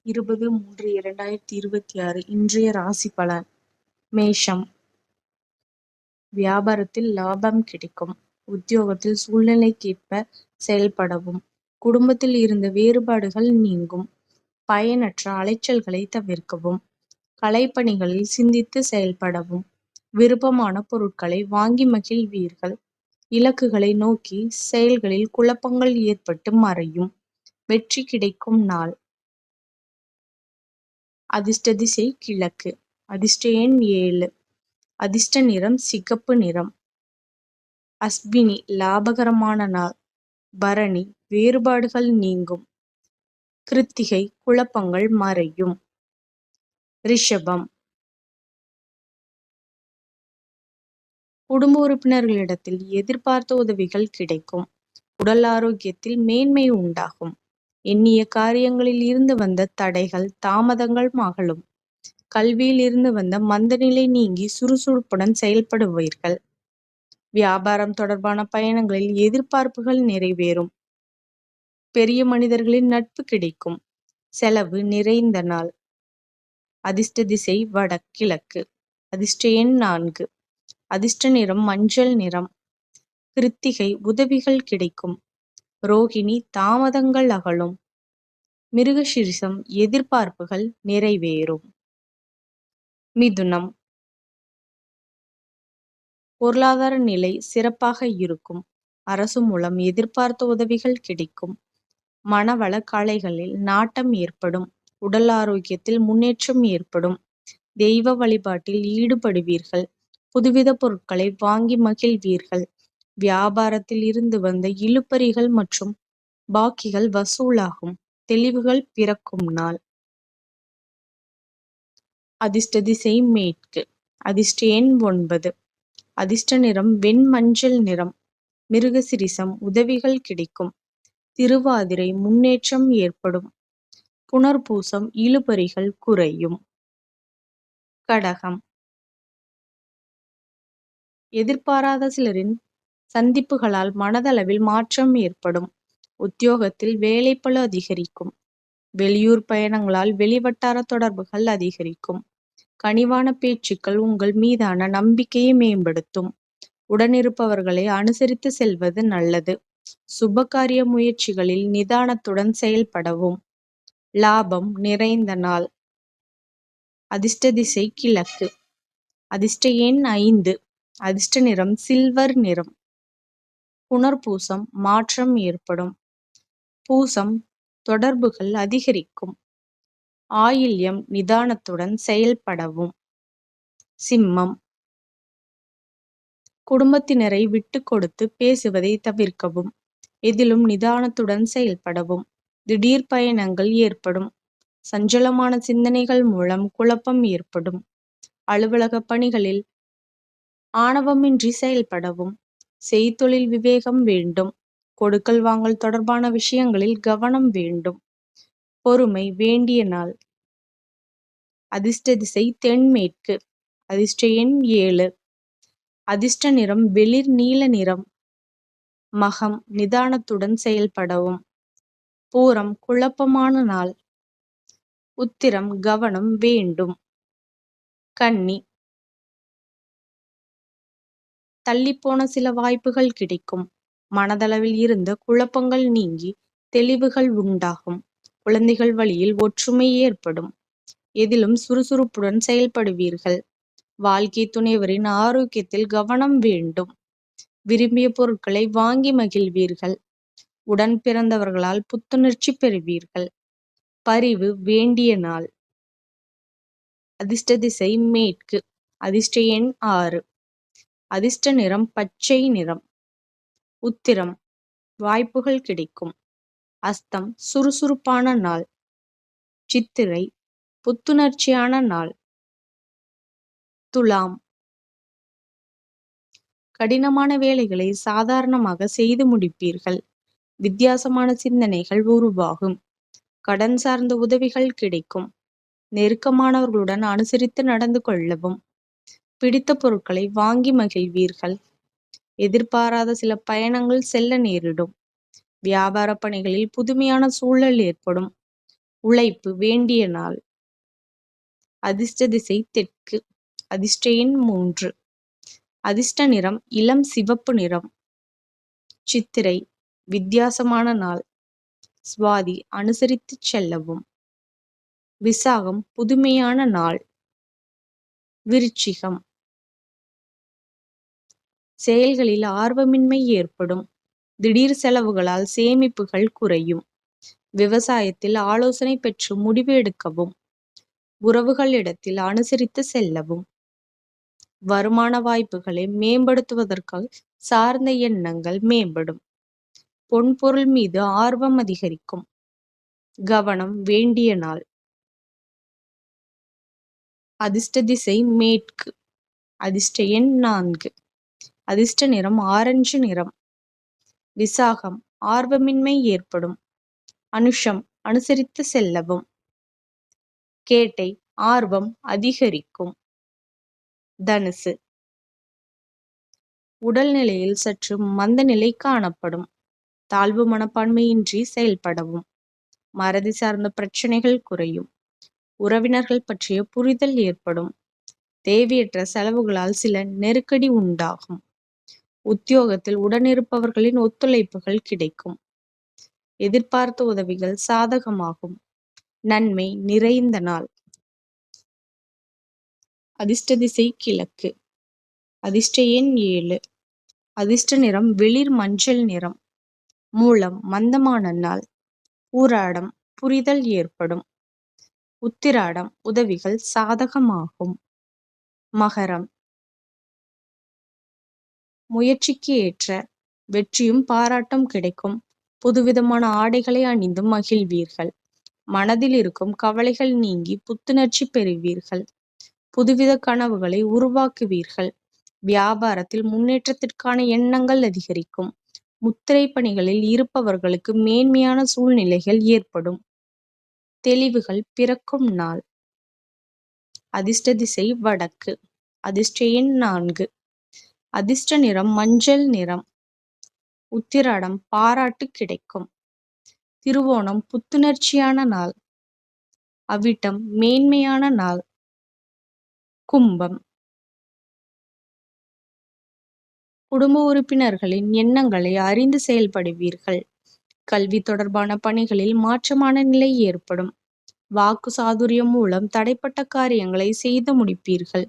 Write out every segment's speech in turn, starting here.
20/3/2026 இன்றைய ராசி பலன். மேஷம். வியாபாரத்தில் லாபம் கிடைக்கும். உத்தியோகத்தில் சூழ்நிலைக்கேற்ப செயல்படவும். குடும்பத்தில் இருந்த வேறுபாடுகள் நீங்கும். பயனற்ற அலைச்சல்களை தவிர்க்கவும். கலைப்பணிகளில் சிந்தித்து செயல்படவும். விருப்பமான பொருட்களை வாங்கி மகிழ்வீர்கள். இலக்குகளை நோக்கி செயல்களில் குழப்பங்கள் ஏற்பட்டு மறையும். வெற்றி கிடைக்கும் நாள். அதிர்ஷ்ட திசை கிழக்கு. அதிர்ஷ்ட எண் 7. அதிர்ஷ்ட நிறம் சிகப்பு நிறம். அஸ்வினி லாபகரமான நாள். பரணி வேறுபாடுகள் நீங்கும். கிருத்திகை குழப்பங்கள் மறையும். ரிஷபம். குடும்ப உறுப்பினர்களிடத்தில் எதிர்பார்த்த உதவிகள் கிடைக்கும். உடல் ஆரோக்கியத்தில் மேன்மை உண்டாகும். எண்ணிய காரியங்களில் இருந்து வந்த தடைகள் தாமதங்கள் அகலும். கல்வியில் இருந்து வந்த மந்தநிலை நீங்கி சுறுசுறுப்புடன் செயல்படுவீர்கள். வியாபாரம் தொடர்பான பயணங்களில் எதிர்பார்ப்புகள் நிறைவேறும். பெரிய மனிதர்களின் நட்பு கிடைக்கும். செலவு நிறைந்த நாள். அதிர்ஷ்ட திசை வடகிழக்கு. அதிர்ஷ்ட எண் 4. அதிர்ஷ்ட நிறம் மஞ்சள் நிறம். கிருத்திகை உதவிகள் கிடைக்கும். ரோகிணி தாமதங்கள் அகலும். மிருகசீரிஷம் எதிர்பார்ப்புகள் நிறைவேறும். மிதுனம். பொருளாதார நிலை சிறப்பாக இருக்கும். அரசு மூலம் எதிர்பார்த்த உதவிகள் கிடைக்கும். மனவள கலைகளில் நாட்டம் ஏற்படும். உடல் ஆரோக்கியத்தில் முன்னேற்றம் ஏற்படும். தெய்வ வழிபாட்டில் ஈடுபடுவீர்கள். புதுவித பொருட்களை வாங்கி மகிழ்வீர்கள். வியாபாரத்தில் இருந்து வந்த இழுபறிகள் மற்றும் பாக்கிகள் வசூலாகும். தெளிவுகள் பிறக்கும் நாள். அதிர்ஷ்ட திசை மேற்கு. அதிர்ஷ்ட எண் 9. அதிர்ஷ்ட நிறம் வெண்மஞ்சள் நிறம். மிருகசிரிசம் உதவிகள் கிடைக்கும். திருவாதிரை முன்னேற்றம் ஏற்படும். புனர்பூசம் இழுபறிகள் குறையும். கடகம். எதிர்பாராத சிலரின் சந்திப்புகளால் மனதளவில் மாற்றம் ஏற்படும். உத்தியோகத்தில் வேலைப்பளு அதிகரிக்கும். வெளியூர் பயணங்களால் வெளிவட்டார தொடர்புகள் அதிகரிக்கும். கனிவான பேச்சுக்கள் உங்கள் மீதான நம்பிக்கையை மேம்படுத்தும். உடனிருப்பவர்களை அனுசரித்து செல்வது நல்லது. சுபகாரிய முயற்சிகளில் நிதானத்துடன் செயல்படவும். லாபம் நிறைந்த நாள். அதிர்ஷ்ட திசை கிழக்கு. அதிர்ஷ்ட எண் 5. அதிர்ஷ்ட நிறம் சில்வர் நிறம். புனர்பூசம் மாற்றம் ஏற்படும். பூசம் தொடர்புகள் அதிகரிக்கும். ஆயில்யம் நிதானத்துடன் செயல்படவும். சிம்மம். குடும்பத்தினரை விட்டு கொடுத்து பேசுவதை தவிர்க்கவும். எதிலும் நிதானத்துடன் செயல்படவும். திடீர் பயணங்கள் ஏற்படும். சஞ்சலமான சிந்தனைகள் மூலம் குழப்பம் ஏற்படும். அலுவலக பணிகளில் ஆணவமின்றி செயல்படவும். செய்தொழில் விவேகம் வேண்டும். கொடுக்கல் வாங்கல் தொடர்பான விஷயங்களில் கவனம் வேண்டும். பொறுமை வேண்டிய நாள். அதிர்ஷ்ட திசை தென்மேற்கு. அதிர்ஷ்ட எண் 7. அதிர்ஷ்ட நிறம் வெளிர் நீல நிறம். மகம் நிதானத்துடன் செயல்படவும். பூரம் குழப்பமான நாள். உத்திரம் கவனம் வேண்டும். கன்னி. தள்ளிப்போன சில வாய்ப்புகள் கிடைக்கும். மனதளவில் இருந்த குழப்பங்கள் நீங்கி தெளிவுகள் உண்டாகும். குழந்தைகள் வழியில் ஒற்றுமை ஏற்படும். எதிலும் சுறுசுறுப்புடன் செயல்படுவீர்கள். வாழ்க்கை துணைவரின் ஆரோக்கியத்தில் கவனம் வேண்டும். விரும்பிய பொருட்களை வாங்கி மகிழ்வீர்கள். உடன் பிறந்தவர்களால் புத்துணர்ச்சி பெறுவீர்கள். பரிவு வேண்டிய நாள். அதிர்ஷ்ட திசை மேற்கு. அதிர்ஷ்ட எண் 6. அதிர்ஷ்ட நிறம் பச்சை நிறம். உத்திரம் வாய்ப்புகள் கிடைக்கும். அஸ்தம் சுறுசுறுப்பான நாள். சித்திரை புத்துணர்ச்சியான நாள். துலாம். கடினமான வேலைகளை சாதாரணமாக செய்து முடிப்பீர்கள். வித்தியாசமான சிந்தனைகள் உருவாகும். கடன் சார்ந்த உதவிகள் கிடைக்கும். நெருக்கமானவர்களுடன் அனுசரித்து நடந்து கொள்ளவும். பிடித்த பொருட்களை வாங்கி மகிழ்வீர்கள். எதிர்பாராத சில பயணங்கள் செல்ல நேரிடும். வியாபார பணிகளில் புதுமையான சூழல் ஏற்படும். உழைப்பு வேண்டிய நாள். அதிர்ஷ்ட திசை தெற்கு. அதிர்ஷ்ட எண் 3. அதிர்ஷ்ட நிறம் இளம் சிவப்பு நிறம். சித்திரை வித்தியாசமான நாள். சுவாதி அனுசரித்துச் செல்லவும். விசாகம் புதுமையான நாள். விருச்சிகம் செயல்களில் ஆர்வமின்மை ஏற்படும். திடீர் செலவுகளால் சேமிப்புகள் குறையும். விவசாயத்தில் ஆலோசனை பெற்று முடிவு எடுக்கவும். உறவுகளிடத்தில் அனுசரித்து செல்லவும். வருமான வாய்ப்புகளை மேம்படுத்துவதற்காக சார்ந்த எண்ணங்கள் மேம்படும். பொன்பொருள் மீது ஆர்வம் அதிகரிக்கும். கவனம் வேண்டிய நாள். அதிர்ஷ்ட திசை மேற்கு. அதிர்ஷ்ட எண் 4. அதிர்ஷ்ட நிறம் ஆரஞ்சு நிறம். விசாகம் ஆர்வமின்மை ஏற்படும். அனுஷம் அனுசரித்து செல்லவும். கேட்டை ஆர்வம் அதிகரிக்கும். தனுசு உடல்நிலையில் சற்று மந்த நிலை காணப்படும். தாழ்வு மனப்பான்மையின்றி செயல்படவும். மறதி சார்ந்த பிரச்சனைகள் குறையும். உறவினர்கள் பற்றிய புரிதல் ஏற்படும். தேவையற்ற செலவுகளால் சில நெருக்கடி உண்டாகும். உத்தியோகத்தில் உடனிருப்பவர்களின் ஒத்துழைப்புகள் கிடைக்கும். எதிர்பார்த்த உதவிகள் சாதகமாகும். நன்மை நிறைந்த நாள். அதிர்ஷ்ட திசை கிழக்கு. அதிர்ஷ்ட எண் 7. அதிர்ஷ்ட நிறம் வெளிர் மஞ்சள் நிறம். மூலம் மந்தமான நாள். பூராடம் புரிதல் ஏற்படும். உத்திராடம் உதவிகள் சாதகமாகும். மகரம் முயற்சிக்கு ஏற்ற வெற்றியும் பாராட்டும் கிடைக்கும். புதுவிதமான ஆடைகளை அணிந்து மகிழ்வீர்கள். மனதில் இருக்கும் கவலைகள் நீங்கி புத்துணர்ச்சி பெறுவீர்கள். புதுவித கனவுகளை உருவாக்குவீர்கள். வியாபாரத்தில் முன்னேற்றத்திற்கான எண்ணங்கள் அதிகரிக்கும். முத்திரை பணிகளில் இருப்பவர்களுக்கு மேன்மையான சூழ்நிலைகள் ஏற்படும். தெளிவுகள் பிறக்கும் நாள். அதிர்ஷ்ட திசை வடக்கு. அதிர்ஷ்ட எண் 4. அதிர்ஷ்ட நிறம் மஞ்சள் நிறம். உத்திராடம் பாராட்டு கிடைக்கும். திருவோணம் புத்துணர்ச்சியான நாள். அவிட்டம் மேன்மையான நாள். கும்பம் குடும்ப உறுப்பினர்களின் எண்ணங்களை அறிந்து செயல்படுவீர்கள். கல்வி தொடர்பான பணிகளில் மாற்றமான நிலை ஏற்படும். வாக்கு சாதுரியம் மூலம் தடைப்பட்ட காரியங்களை செய்து முடிப்பீர்கள்.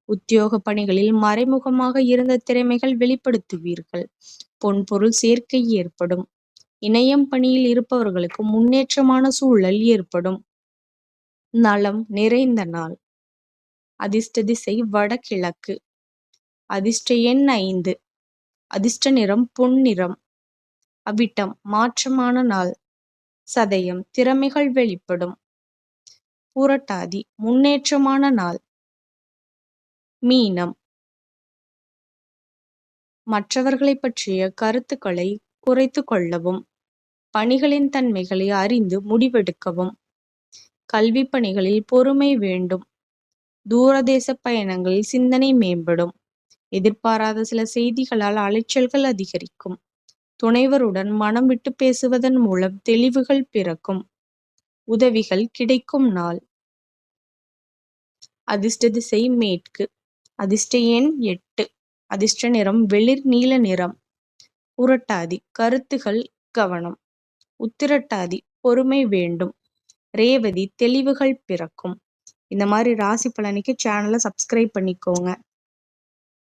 உத்தியோக பணிகளில் மறைமுகமாக இருந்த திறமைகள் வெளிப்படுத்துவீர்கள். பொன்பொருள் சேர்க்கை ஏற்படும். இணையம் பணியில் இருப்பவர்களுக்கு முன்னேற்றமான சூழல் ஏற்படும். நலம் நிறைந்த நாள். அதிர்ஷ்ட திசை வடகிழக்கு. அதிர்ஷ்ட எண் 5. அதிர்ஷ்ட நிறம் பொன்னிறம். அவிட்டம் மாற்றமான நாள். சதயம் திறமைகள் வெளிப்படும். புரட்டாதி முன்னேற்றமான நாள். மீனம் மற்றவர்களை பற்றிய கருத்துக்களை குறைத்து கொள்ளவும். பணிகளின் தன்மைகளை அறிந்து முடிவெடுக்கவும். கல்வி பணிகளில் பொறுமை வேண்டும். தூரதேச பயணங்களில் சிந்தனை மேம்படும். எதிர்பாராத சில செய்திகளால் அலைச்சல்கள் அதிகரிக்கும். துணைவருடன் மனம் விட்டு பேசுவதன் மூலம் தெளிவுகள் பிறக்கும். உதவிகள் கிடைக்கும் நாள். அதிர்ஷ்ட திசை மேற்கு. அதிர்ஷ்ட எண் 8. அதிர்ஷ்ட நிறம் வெளிர் நீல நிறம். புரட்டாதி கருத்துகள் கவனம். உத்திரட்டாதி பொறுமை வேண்டும். ரேவதி தெளிவுகள் பிறக்கும். இந்த மாதிரி ராசி பலனுக்கு சேனலை சப்ஸ்கிரைப் பண்ணிக்கோங்க.